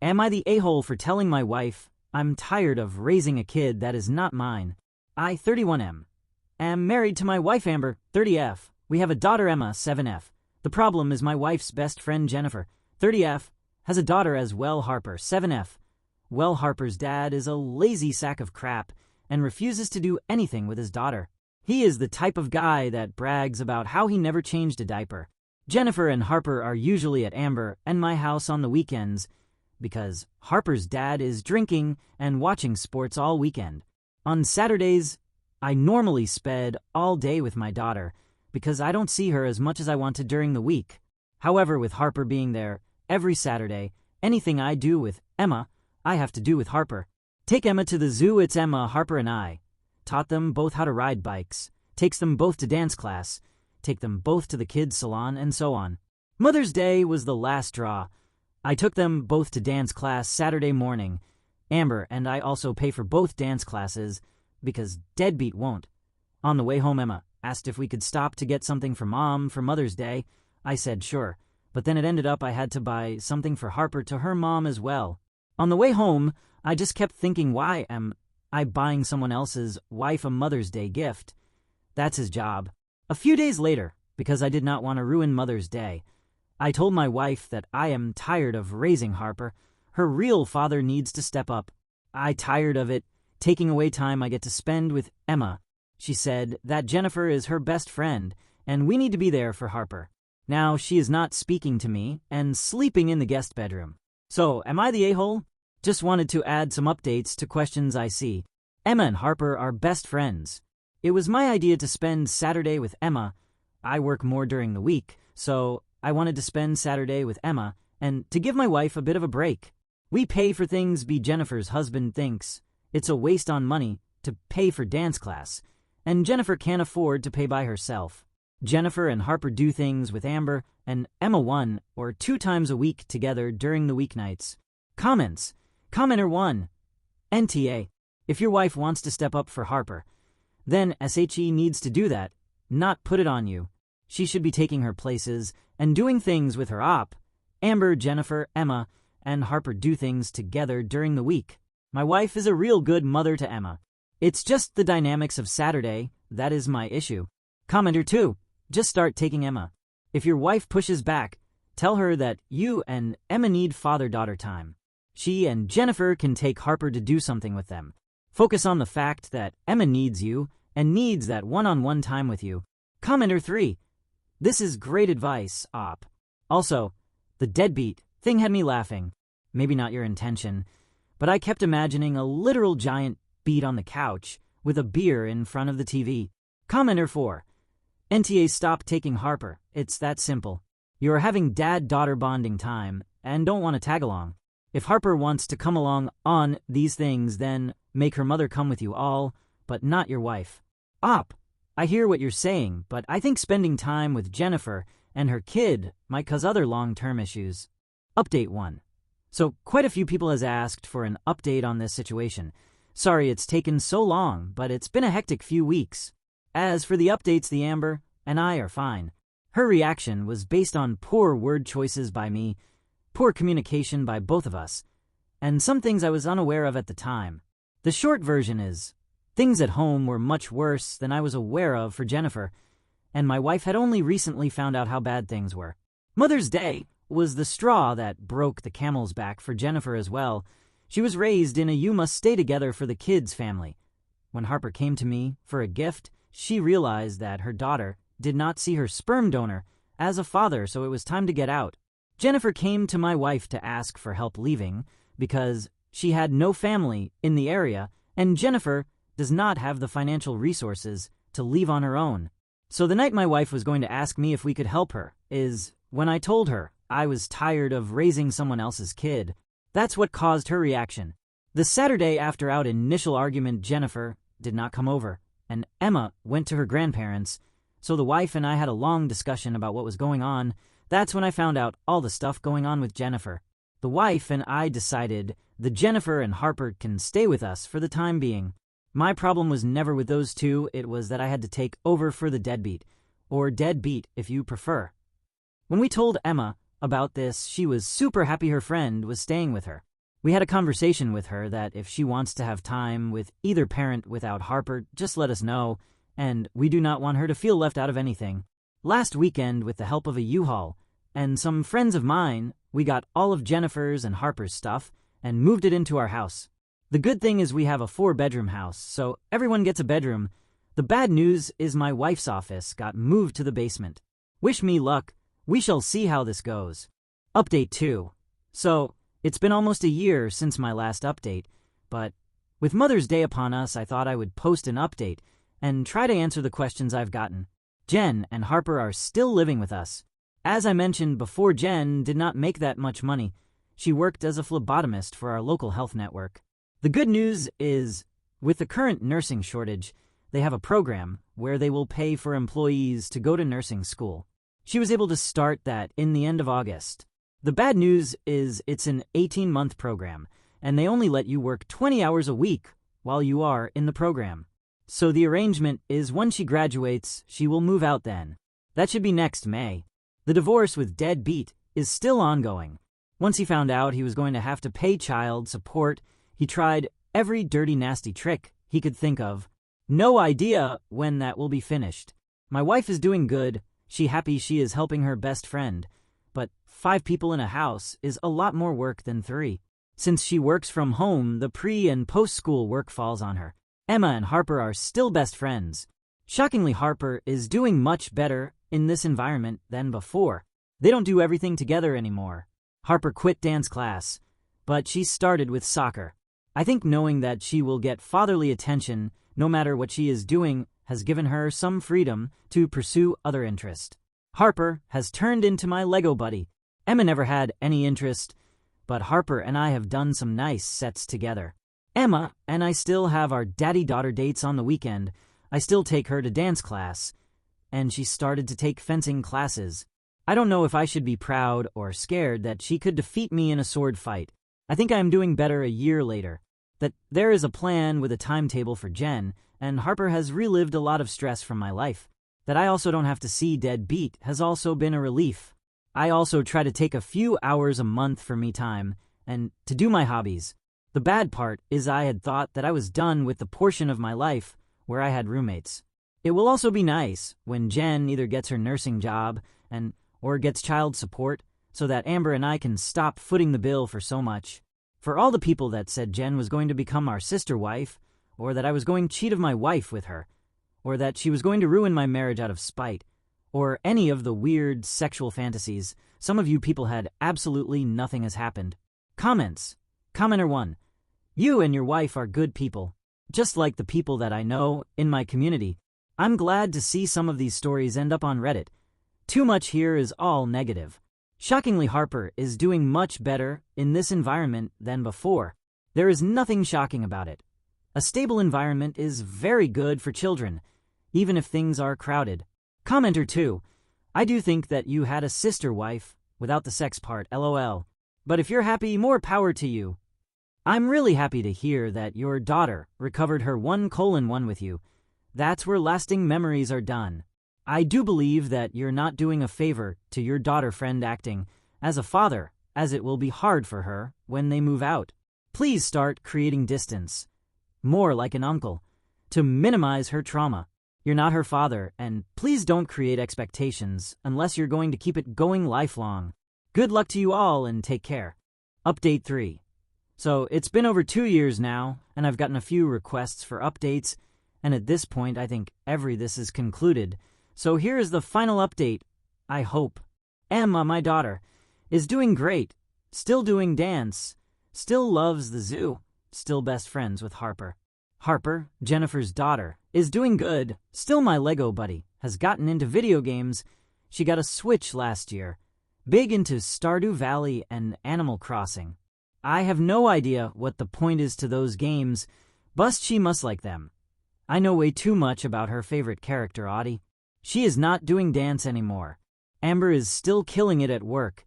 Am I the a-hole for telling my wife I'm tired of raising a kid that is not mine? I, 31M, am married to my wife Amber, 30F. We have a daughter Emma, 7F. The problem is my wife's best friend Jennifer, 30F, has a daughter as well, Harper, 7F. Well, Harper's dad is a lazy sack of crap and refuses to do anything with his daughter. He is the type of guy that brags about how he never changed a diaper. Jennifer and Harper are usually at Amber and my house on the weekends because Harper's dad is drinking and watching sports all weekend. On Saturdays, I normally spend all day with my daughter because I don't see her as much as I want to during the week. However, with Harper being there every Saturday, anything I do with Emma, I have to do with Harper. Take Emma to the zoo. It's Emma, Harper, and I. Taught them both how to ride bikes, takes them both to dance class, take them both to the kids' salon, and so on. Mother's Day was the last straw. I took them both to dance class Saturday morning. Amber and I also pay for both dance classes because Deadbeat won't. On the way home, Emma asked if we could stop to get something for Mom for Mother's Day. I said sure, but then it ended up I had to buy something for Harper to her mom as well. On the way home, I just kept thinking, why am I buying someone else's wife a Mother's Day gift? That's his job. A few days later, because I did not want to ruin Mother's Day, I told my wife that I am tired of raising Harper. Her real father needs to step up. I tired of it, taking away time I get to spend with Emma. She said that Jennifer is her best friend, and we need to be there for Harper. Now she is not speaking to me and sleeping in the guest bedroom. So, am I the a-hole? Just wanted to add some updates to questions I see. Emma and Harper are best friends. It was my idea to spend Saturday with Emma. I work more during the week, so I wanted to spend Saturday with Emma and to give my wife a bit of a break. We pay for things Jennifer's husband thinks it's a waste on money to pay for dance class, and Jennifer can't afford to pay by herself. Jennifer and Harper do things with Amber and Emma 1 or 2 times a week together during the weeknights. Comments. Commenter 1. NTA. If your wife wants to step up for Harper, then SHE needs to do that, not put it on you. She should be taking her places and doing things with her op. Amber, Jennifer, Emma, and Harper do things together during the week. My wife is a real good mother to Emma. It's just the dynamics of Saturday that is my issue. Commenter 2. Just start taking Emma. If your wife pushes back, tell her that you and Emma need father-daughter time. She and Jennifer can take Harper to do something with them. Focus on the fact that Emma needs you and needs that one-on-one time with you. Commenter 3. This is great advice, op. Also, the deadbeat thing had me laughing. Maybe not your intention, but I kept imagining a literal giant beat on the couch with a beer in front of the TV. Commenter 4. NTA, stop taking Harper. It's that simple. You're having dad-daughter bonding time and don't want to tag along. If Harper wants to come along on these things, then make her mother come with you all, but not your wife. Op. I hear what you're saying, but I think spending time with Jennifer and her kid might cause other long-term issues. Update 1. So quite a few people has asked for an update on this situation. Sorry it's taken so long, but it's been a hectic few weeks. As for the updates, the Amber and I are fine. Her reaction was based on poor word choices by me, poor communication by both of us, and some things I was unaware of at the time. The short version is, things at home were much worse than I was aware of for Jennifer, and my wife had only recently found out how bad things were. Mother's Day was the straw that broke the camel's back for Jennifer as well. She was raised in a you-must-stay-together for the kids family. When Harper came to me for a gift, she realized that her daughter did not see her sperm donor as a father, so it was time to get out. Jennifer came to my wife to ask for help leaving because she had no family in the area, and Jennifer does not have the financial resources to leave on her own. So the night my wife was going to ask me if we could help her is when I told her I was tired of raising someone else's kid. That's what caused her reaction. The Saturday after our initial argument, Jennifer did not come over, and Emma went to her grandparents, so the wife and I had a long discussion about what was going on. That's when I found out all the stuff going on with Jennifer. The wife and I decided that Jennifer and Harper can stay with us for the time being. My problem was never with those two, it was that I had to take over for the deadbeat, or deadbeat if you prefer. When we told Emma about this, she was super happy her friend was staying with her. We had a conversation with her that if she wants to have time with either parent without Harper, just let us know, and we do not want her to feel left out of anything. Last weekend, with the help of a U-Haul and some friends of mine, we got all of Jennifer's and Harper's stuff and moved it into our house. The good thing is we have a 4-bedroom house, so everyone gets a bedroom. The bad news is my wife's office got moved to the basement. Wish me luck. We shall see how this goes. Update 2. So, it's been almost a year since my last update, but with Mother's Day upon us, I thought I would post an update and try to answer the questions I've gotten. Jen and Harper are still living with us. As I mentioned before, Jen did not make that much money. She worked as a phlebotomist for our local health network. The good news is, with the current nursing shortage, they have a program where they will pay for employees to go to nursing school. She was able to start that in the end of August. The bad news is it's an 18-month program, and they only let you work 20 hours a week while you are in the program. So the arrangement is when she graduates, she will move out then. That should be next May. The divorce with Deadbeat is still ongoing. Once he found out he was going to have to pay child support, he tried every dirty, nasty trick he could think of. No idea when that will be finished. My wife is doing good. She happy she is helping her best friend. But 5 people in a house is a lot more work than 3. Since she works from home, the pre- and post-school work falls on her. Emma and Harper are still best friends. Shockingly, Harper is doing much better in this environment than before. They don't do everything together anymore. Harper quit dance class, but she started with soccer. I think knowing that she will get fatherly attention no matter what she is doing has given her some freedom to pursue other interests. Harper has turned into my Lego buddy. Emma never had any interest, but Harper and I have done some nice sets together. Emma and I still have our daddy-daughter dates on the weekend. I still take her to dance class, and she started to take fencing classes. I don't know if I should be proud or scared that she could defeat me in a sword fight. I think I am doing better a year later. That there is a plan with a timetable for Jen, and Harper has relived a lot of stress from my life. That I also don't have to see Deadbeat has also been a relief. I also try to take a few hours a month for me time and to do my hobbies. The bad part is I had thought that I was done with the portion of my life where I had roommates. It will also be nice when Jen either gets her nursing job or gets child support so that Amber and I can stop footing the bill for so much. For all the people that said Jen was going to become our sister wife, or that I was going to cheat of my wife with her, or that she was going to ruin my marriage out of spite, or any of the weird sexual fantasies, some of you people had absolutely nothing has happened. Comments. Commenter 1. You and your wife are good people, just like the people that I know in my community. I'm glad to see some of these stories end up on Reddit. Too much here is all negative. Shockingly, Harper is doing much better in this environment than before. There is nothing shocking about it. A stable environment is very good for children, even if things are crowded. Commenter 2. I do think that you had a sister wife, without the sex part, lol. But if you're happy, more power to you. I'm really happy to hear that your daughter recovered her 1:1 with you. That's where lasting memories are done. I do believe that you're not doing a favor to your daughter friend acting as a father, as it will be hard for her when they move out. Please start creating distance, more like an uncle, to minimize her trauma. You're not her father, and please don't create expectations unless you're going to keep it going lifelong. Good luck to you all and take care. Update 3. So it's been over 2 years now, and I've gotten a few requests for updates, and at this point I think this is concluded. So here is the final update, I hope. Emma, my daughter, is doing great, still doing dance, still loves the zoo, still best friends with Harper. Harper, Jennifer's daughter, is doing good, still my Lego buddy, has gotten into video games. She got a Switch last year, big into Stardew Valley and Animal Crossing. I have no idea what the point is to those games, but she must like them. I know way too much about her favorite character, Audie. She is not doing dance anymore. Amber is still killing it at work.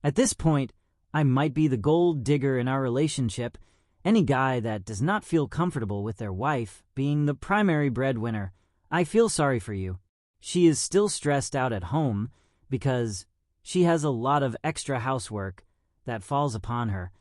At this point, I might be the gold digger in our relationship. Any guy that does not feel comfortable with their wife being the primary breadwinner, I feel sorry for you. She is still stressed out at home because she has a lot of extra housework that falls upon her,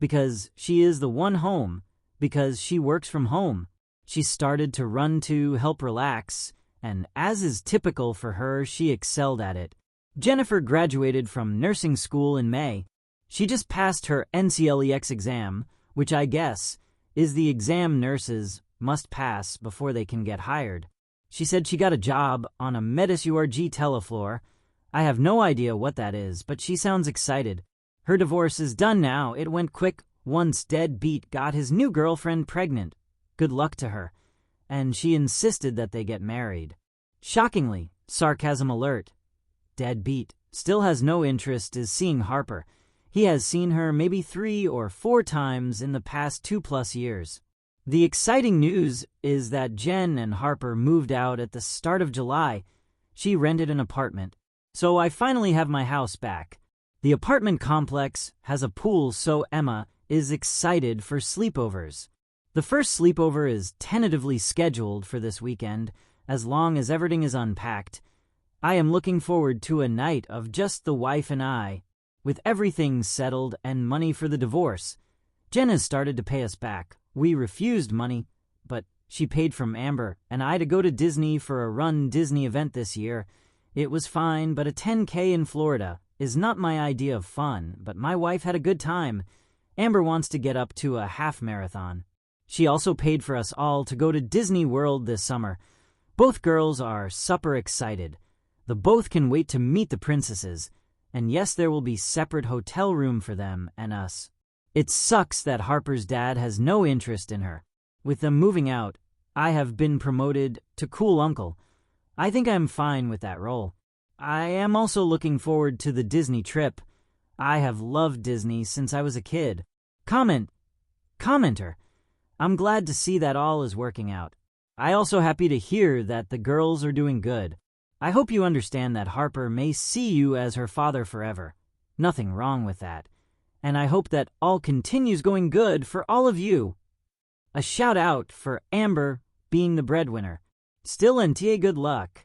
because she is the one home, because she works from home. She started to run to help relax, and as is typical for her, she excelled at it. Jennifer graduated from nursing school in May. She just passed her NCLEX exam, which I guess is the exam nurses must pass before they can get hired. She said she got a job on a Medis-URG telefloor. I have no idea what that is, but she sounds excited. Her divorce is done now. It went quick once deadbeat got his new girlfriend pregnant. Good luck to her. And she insisted that they get married. Shockingly, sarcasm alert. Deadbeat still has no interest in seeing Harper. He has seen her maybe 3 or 4 times in the past 2+ years. The exciting news is that Jen and Harper moved out at the start of July. She rented an apartment. So I finally have my house back. The apartment complex has a pool, so Emma is excited for sleepovers. The first sleepover is tentatively scheduled for this weekend, as long as everything is unpacked. I am looking forward to a night of just the wife and I, with everything settled and money for the divorce. Jen has started to pay us back. We refused money, but she paid from Amber and I to go to Disney for a Run Disney event this year. It was fine, but a 10K in Florida is not my idea of fun, but my wife had a good time. Amber wants to get up to a half marathon. She also paid for us all to go to Disney World this summer. Both girls are super excited. The both can wait to meet the princesses. And yes, there will be separate hotel room for them and us. It sucks that Harper's dad has no interest in her. With them moving out, I have been promoted to cool uncle. I think I'm fine with that role. I am also looking forward to the Disney trip. I have loved Disney since I was a kid. Commenter. I'm glad to see that all is working out. I also happy to hear that the girls are doing good. I hope you understand that Harper may see you as her father forever. Nothing wrong with that. And I hope that all continues going good for all of you. A shout out for Amber being the breadwinner. Still, NTA, good luck.